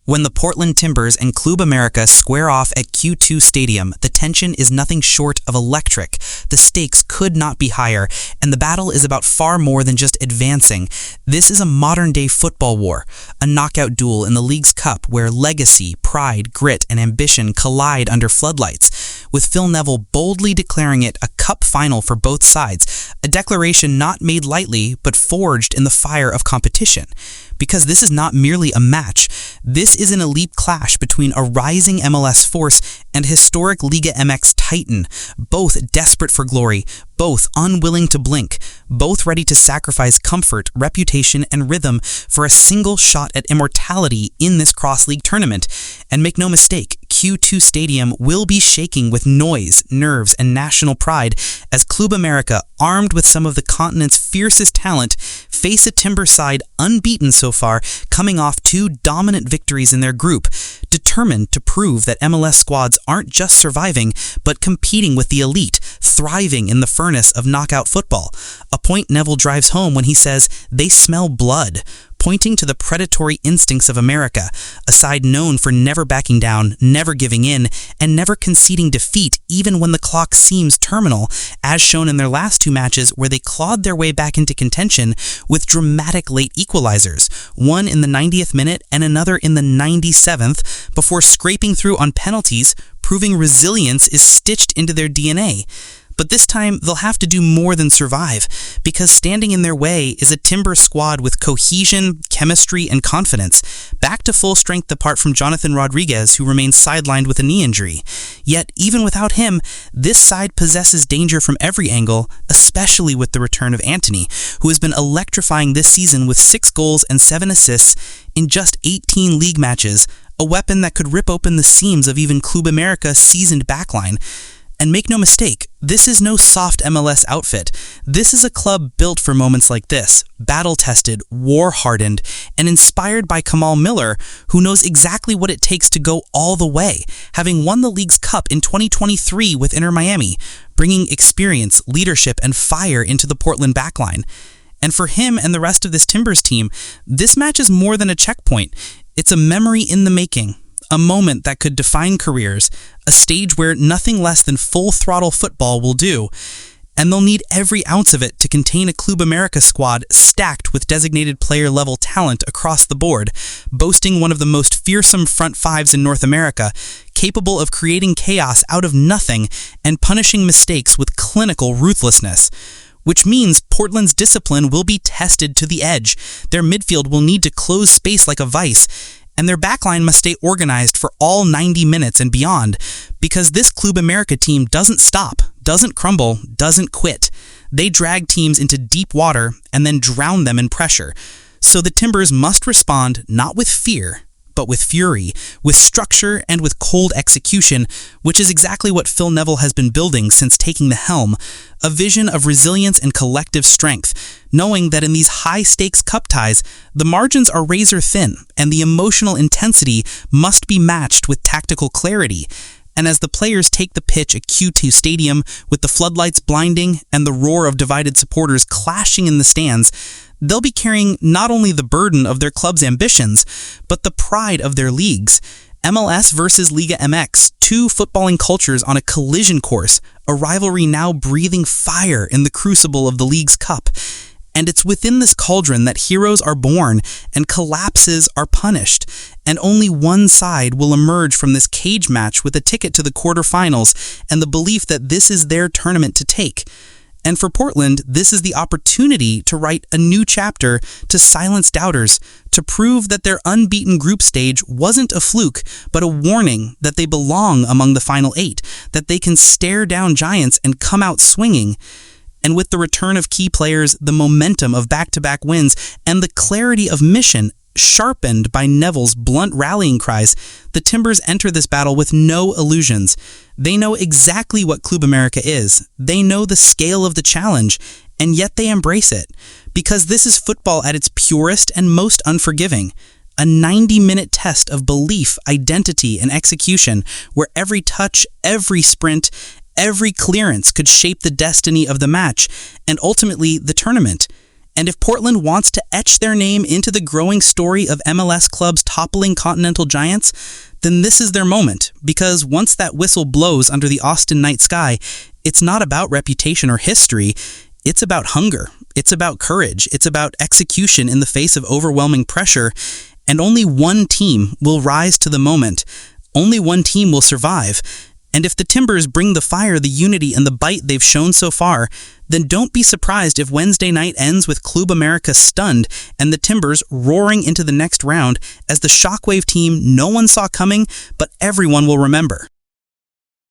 When the Portland Timbers and Club América square off at Q2 Stadium, the tension is nothing short of electric. The stakes could not be higher, and the battle is about far more than just advancing. This is a modern-day football war, a knockout duel in the League's Cup where legacy, pride, grit, and ambition collide under floodlights, with Phil Neville boldly declaring it a cup final for both sides, a declaration not made lightly but forged in the fire of competition. Because this is not merely a match, this is an elite clash between a rising MLS force and historic Liga MX titan, both desperate for glory, both unwilling to blink, both ready to sacrifice comfort, reputation, and rhythm for a single shot at immortality in this cross-league tournament. And make no mistake, Q2 Stadium will be shaking with noise, nerves, and national pride as Club América, armed with some of the continent's fiercest talent, face a Timber side unbeaten so far, coming off 2 dominant victories in their group, determined to prove that MLS squads aren't just surviving, but competing with the elite, thriving in the furnace of knockout football. A point Neville drives home when he says they smell blood, pointing to the predatory instincts of America, a side known for never backing down, never giving in, and never conceding defeat even when the clock seems terminal, as shown in their last 2 matches where they clawed their way back into contention with dramatic late equalizers, one in the 90th minute and another in the 97th, before scraping through on penalties, proving resilience is stitched into their DNA. But this time, they'll have to do more than survive, because standing in their way is a Timber squad with cohesion, chemistry, and confidence, back to full strength apart from Jonathan Rodriguez, who remains sidelined with a knee injury. Yet, even without him, this side possesses danger from every angle, especially with the return of Anthony, who has been electrifying this season with 6 goals and 7 assists in just 18 league matches, a weapon that could rip open the seams of even Club América's seasoned backline. And make no mistake, this is no soft MLS outfit. This is a club built for moments like this, battle-tested, war-hardened, and inspired by Kamal Miller, who knows exactly what it takes to go all the way, having won the League's Cup in 2023 with Inter Miami, bringing experience, leadership, and fire into the Portland backline. And for him and the rest of this Timbers team, this match is more than a checkpoint. It's a memory in the making. A moment that could define careers, a stage where nothing less than full-throttle football will do, and they'll need every ounce of it to contain a Club América squad stacked with designated player-level talent across the board, boasting one of the most fearsome front fives in North America, capable of creating chaos out of nothing and punishing mistakes with clinical ruthlessness. Which means Portland's discipline will be tested to the edge. Their midfield will need to close space like a vice, and their backline must stay organized for all 90 minutes and beyond, because this Club América team doesn't stop, doesn't crumble, doesn't quit. They drag teams into deep water and then drown them in pressure. So the Timbers must respond not with fear, but with fury, with structure, and with cold execution, which is exactly what Phil Neville has been building since taking the helm, a vision of resilience and collective strength, knowing that in these high-stakes cup ties, the margins are razor-thin, and the emotional intensity must be matched with tactical clarity. And as the players take the pitch at Q2 Stadium, with the floodlights blinding and the roar of divided supporters clashing in the stands, they'll be carrying not only the burden of their club's ambitions, but the pride of their leagues. MLS versus Liga MX, 2 footballing cultures on a collision course, a rivalry now breathing fire in the crucible of the League's Cup. And it's within this cauldron that heroes are born and collapses are punished. And only one side will emerge from this cage match with a ticket to the quarterfinals and the belief that this is their tournament to take. And for Portland, this is the opportunity to write a new chapter, to silence doubters, to prove that their unbeaten group stage wasn't a fluke, but a warning that they belong among the final 8, that they can stare down giants and come out swinging. And with the return of key players, the momentum of back-to-back wins, and the clarity of mission, sharpened by Neville's blunt rallying cries, the Timbers enter this battle with no illusions. They know exactly what Club América is. They know the scale of the challenge, and yet they embrace it. Because this is football at its purest and most unforgiving. A 90-minute test of belief, identity, and execution, where every touch, every sprint, every clearance could shape the destiny of the match, and ultimately the tournament. And if Portland wants to etch their name into the growing story of MLS clubs toppling continental giants, then this is their moment, because once that whistle blows under the Austin night sky, it's not about reputation or history, it's about hunger, it's about courage, it's about execution in the face of overwhelming pressure, and only one team will rise to the moment, only one team will survive. And if the Timbers bring the fire, the unity, and the bite they've shown so far, then don't be surprised if Wednesday night ends with Club America stunned and the Timbers roaring into the next round as the shockwave team no one saw coming, but everyone will remember.